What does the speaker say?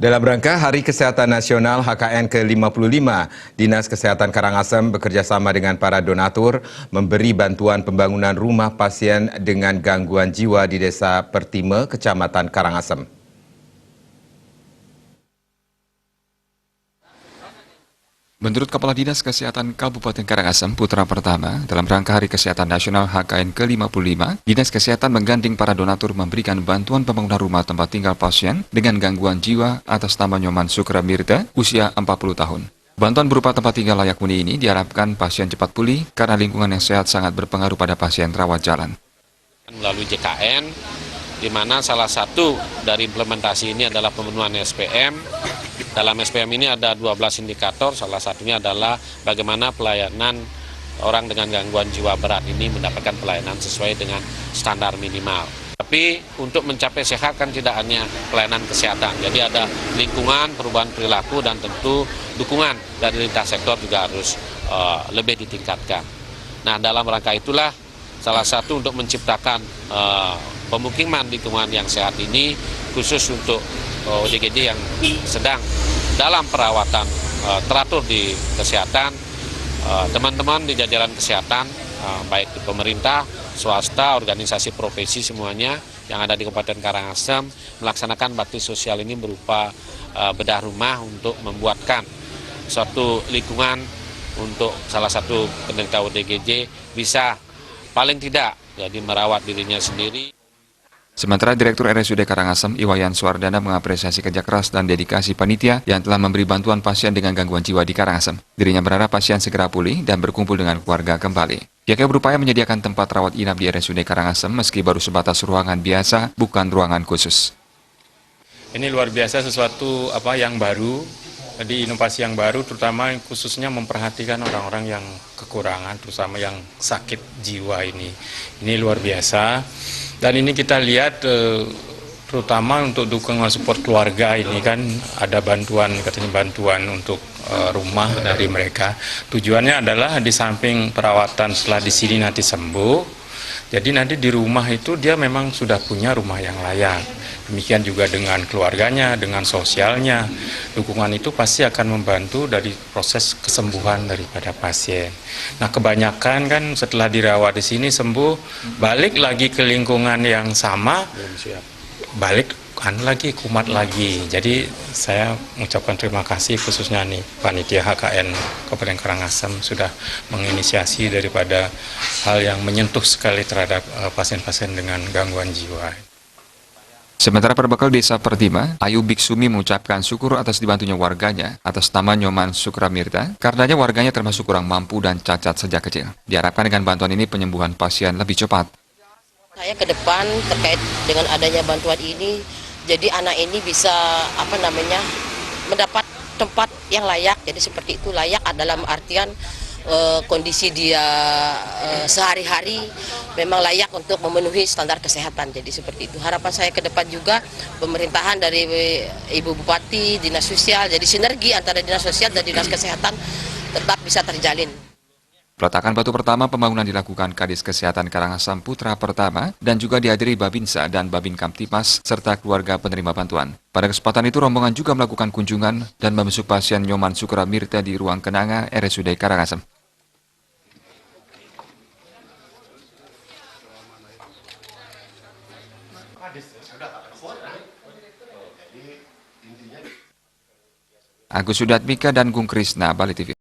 Dalam rangka Hari Kesehatan Nasional HKN ke-55, Dinas Kesehatan Karangasem bekerjasama dengan para donatur memberi bantuan pembangunan rumah pasien dengan gangguan jiwa di Desa Pertime, Kecamatan Karangasem. Menurut Kepala Dinas Kesehatan Kabupaten Karangasem, Putra Pertama, dalam rangka Hari Kesehatan Nasional HKN ke-55, Dinas Kesehatan menggandeng para donatur memberikan bantuan pembangunan rumah tempat tinggal pasien dengan gangguan jiwa atas nama Nyoman Sukramirta, usia 40 tahun. Bantuan berupa tempat tinggal layak huni ini diharapkan pasien cepat pulih karena lingkungan yang sehat sangat berpengaruh pada pasien rawat jalan. Melalui JKN, di mana salah satu dari implementasi ini adalah pemenuhan SPM. Dalam SPM ini ada 12 indikator, salah satunya adalah bagaimana pelayanan orang dengan gangguan jiwa berat ini mendapatkan pelayanan sesuai dengan standar minimal. Tapi untuk mencapai sehat kan tidak hanya pelayanan kesehatan, jadi ada lingkungan, perubahan perilaku, dan tentu dukungan dari lintas sektor juga harus lebih ditingkatkan. Nah, dalam rangka itulah salah satu untuk menciptakan pemukiman lingkungan yang sehat ini khusus untuk ODGJ yang sedang dalam perawatan teratur di kesehatan, teman-teman di jajaran kesehatan, baik di pemerintah, swasta, organisasi profesi semuanya yang ada di Kabupaten Karangasem melaksanakan bakti sosial ini berupa bedah rumah untuk membuatkan suatu lingkungan untuk salah satu penderita ODGJ bisa paling tidak jadi merawat dirinya sendiri. Sementara Direktur RSUD Karangasem, Iwayan Suardana, mengapresiasi kerja keras dan dedikasi panitia yang telah memberi bantuan pasien dengan gangguan jiwa di Karangasem. Dirinya berharap pasien segera pulih dan berkumpul dengan keluarga kembali. Pihaknya berupaya menyediakan tempat rawat inap di RSUD Karangasem meski baru sebatas ruangan biasa, bukan ruangan khusus. Ini luar biasa, sesuatu yang baru, jadi inovasi yang baru, terutama khususnya memperhatikan orang-orang yang kekurangan, terutama yang sakit jiwa ini. Ini luar biasa. Dan ini kita lihat terutama untuk dukungan support keluarga ini kan ada bantuan, katanya bantuan untuk rumah dari mereka. Tujuannya adalah di samping perawatan setelah di sini nanti sembuh, jadi nanti di rumah itu dia memang sudah punya rumah yang layak. Demikian juga dengan keluarganya, dengan sosialnya. Dukungan itu pasti akan membantu dari proses kesembuhan daripada pasien. Nah, kebanyakan kan setelah dirawat di sini sembuh, balik lagi ke lingkungan yang sama, balik lagi, kumat lagi. Jadi saya mengucapkan terima kasih khususnya nih Panitia HKN Kabupaten Karangasem sudah menginisiasi daripada hal yang menyentuh sekali terhadap pasien-pasien dengan gangguan jiwa. Sementara Perbekal Desa Pertime, Ayu Biksumi mengucapkan syukur atas dibantunya warganya atas nama Nyoman Sukramirta, karenanya warganya termasuk kurang mampu dan cacat sejak kecil. Diharapkan dengan bantuan ini penyembuhan pasien lebih cepat. Saya ke depan terkait dengan adanya bantuan ini, jadi anak ini bisa mendapat tempat yang layak. Jadi seperti itu, layak dalam artian kondisi dia sehari-hari memang layak untuk memenuhi standar kesehatan. Jadi seperti itu. Harapan saya ke depan juga pemerintahan dari Ibu Bupati, Dinas Sosial, jadi sinergi antara Dinas Sosial dan Dinas Kesehatan tetap bisa terjalin. Peletakan batu pertama pembangunan dilakukan Kadis Kesehatan Karangasem Putra Pertama dan juga dihadiri Babinsa dan Babin Kamtipas serta keluarga penerima bantuan. Pada kesempatan itu rombongan juga melakukan kunjungan dan membesuk pasien Nyoman Sukramirta di ruang kenanga RSUD Karangasem. Agus Sudatmika dan Gung Krisna, Bali TV.